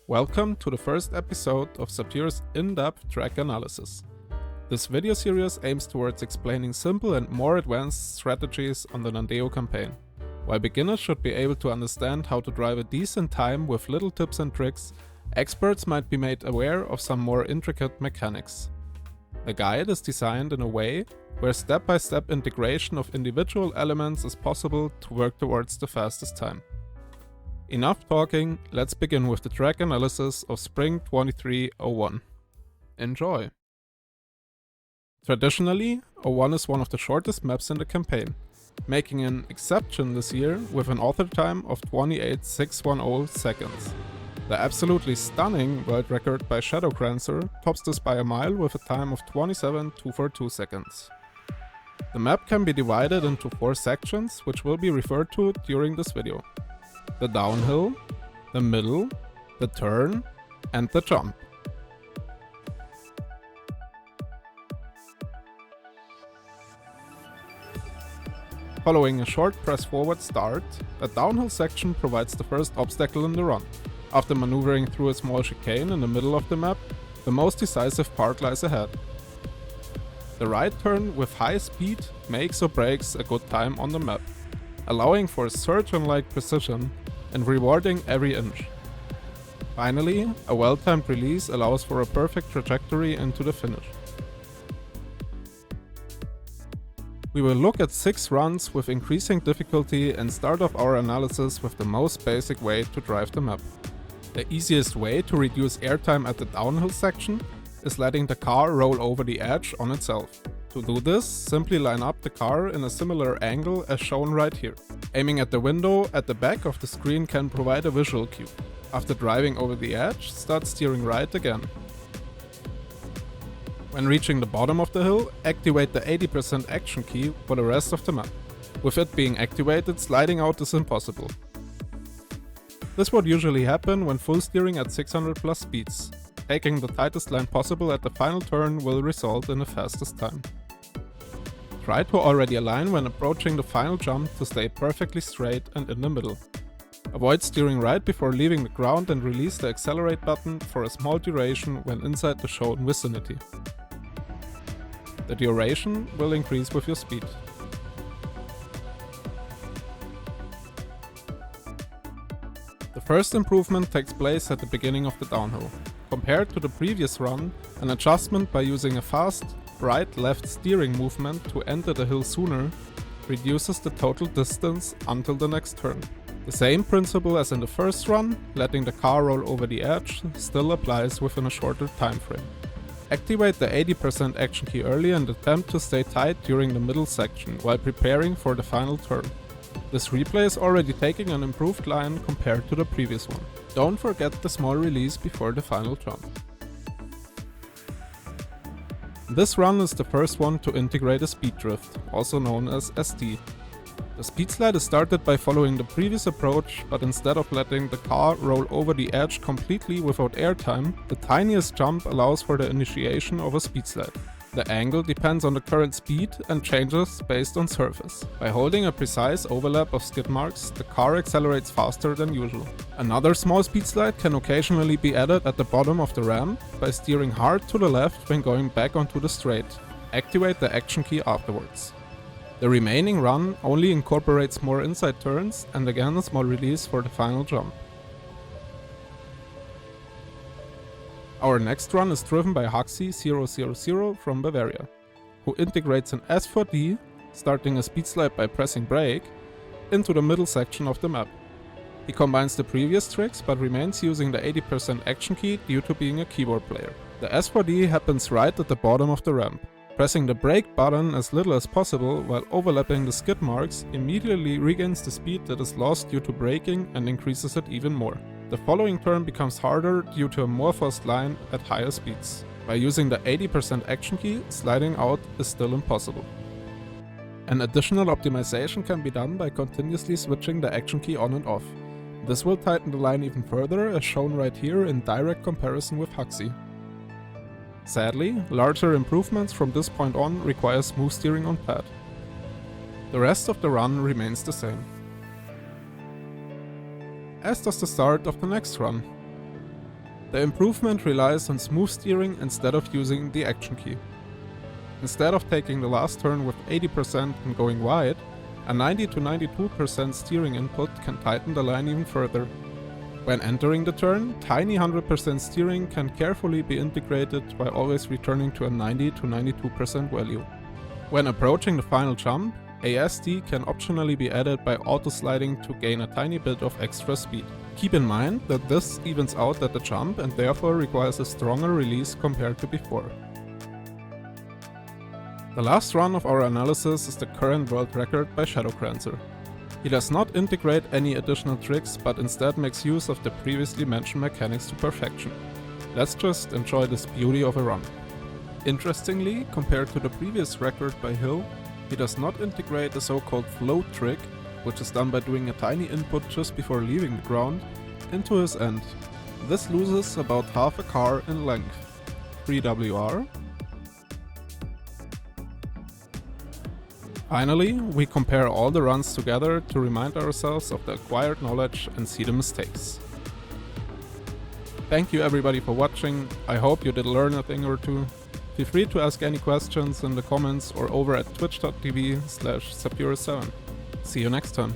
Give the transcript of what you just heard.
Welcome to the first episode of SaPure's in-depth track analysis. This video series aims towards explaining simple and more advanced strategies on the Nandeo campaign. While beginners should be able to understand how to drive a decent time with little tips and tricks, experts might be made aware of some more intricate mechanics. The guide is designed in a way where step-by-step integration of individual elements is possible to work towards the fastest time. Enough talking, let's begin with the track analysis of Spring 2301. Enjoy! Traditionally, 01 is one of the shortest maps in the campaign, making an exception this year with an author time of 28,610 seconds. The absolutely stunning world record by Shadowcrancer tops this by a mile with a time of 27,242 seconds. The map can be divided into 4 sections, which will be referred to during this video. The downhill, the middle, the turn, and the jump. Following a short press forward start, the downhill section provides the first obstacle in the run. After maneuvering through a small chicane in the middle of the map, the most decisive part lies ahead. The right turn with high speed makes or breaks a good time on the map, allowing for surgeon-like precision and rewarding every inch. Finally, a well-timed release allows for a perfect trajectory into the finish. We will look at 6 runs with increasing difficulty and start off our analysis with the most basic way to drive the map. The easiest way to reduce airtime at the downhill section is letting the car roll over the edge on itself. To do this, simply line up the car in a similar angle as shown right here. Aiming at the window at the back of the screen can provide a visual cue. After driving over the edge, start steering right again. When reaching the bottom of the hill, activate the 80% action key for the rest of the map. With it being activated, sliding out is impossible. This would usually happen when full steering at 600 plus speeds. Taking the tightest line possible at the final turn will result in the fastest time. Try to already align when approaching the final jump to stay perfectly straight and in the middle. Avoid steering right before leaving the ground and release the accelerate button for a small duration when inside the shown vicinity. The duration will increase with your speed. The first improvement takes place at the beginning of the downhill. Compared to the previous run, an adjustment by using a fast right-left steering movement to enter the hill sooner reduces the total distance until the next turn. The same principle as in the first run, letting the car roll over the edge, still applies within a shorter time frame. Activate the 80% action key early and attempt to stay tight during the middle section while preparing for the final turn. This replay is already taking an improved line compared to the previous one. Don't forget the small release before the final jump. This run is the first one to integrate a speed drift, also known as ST. The speed slide is started by following the previous approach, but instead of letting the car roll over the edge completely without airtime, the tiniest jump allows for the initiation of a speed slide. The angle depends on the current speed and changes based on surface. By holding a precise overlap of skid marks, the car accelerates faster than usual. Another small speed slide can occasionally be added at the bottom of the ramp by steering hard to the left when going back onto the straight. Activate the action key afterwards. The remaining run only incorporates more inside turns and again a small release for the final jump. Our next run is driven by Huxi000 from Bavaria, who integrates an S4D, starting a speed slide by pressing brake, into the middle section of the map. He combines the previous tricks but remains using the 80% action key due to being a keyboard player. The S4D happens right at the bottom of the ramp. Pressing the brake button as little as possible while overlapping the skid marks immediately regains the speed that is lost due to braking and increases it even more. The following turn becomes harder due to a more fast line at higher speeds. By using the 80% action key, sliding out is still impossible. An additional optimization can be done by continuously switching the action key on and off. This will tighten the line even further, as shown right here in direct comparison with Huxi. Sadly, larger improvements from this point on require smooth steering on pad. The rest of the run remains the same. as does the start of the next run. The improvement relies on smooth steering instead of using the action key. Instead of taking the last turn with 80% and going wide, a 90 to 92% steering input can tighten the line even further. When entering the turn, tiny 100% steering can carefully be integrated by always returning to a 90 to 92% value. When approaching the final jump, ASD can optionally be added by auto-sliding to gain a tiny bit of extra speed. Keep in mind that this evens out at the jump and therefore requires a stronger release compared to before. The last run of our analysis is the current world record by Shadowcrancer. He does not integrate any additional tricks, but instead makes use of the previously mentioned mechanics to perfection. Let's just enjoy this beauty of a run. Interestingly, compared to the previous record by Hill, he does not integrate the so-called float trick, which is done by doing a tiny input just before leaving the ground, into his end. This loses about half a car in length. 3WR. Finally, we compare all the runs together to remind ourselves of the acquired knowledge and see the mistakes. Thank you everybody for watching, I hope you did learn a thing or two. Feel free to ask any questions in the comments or over at twitch.tv/SaPure7. See you next time.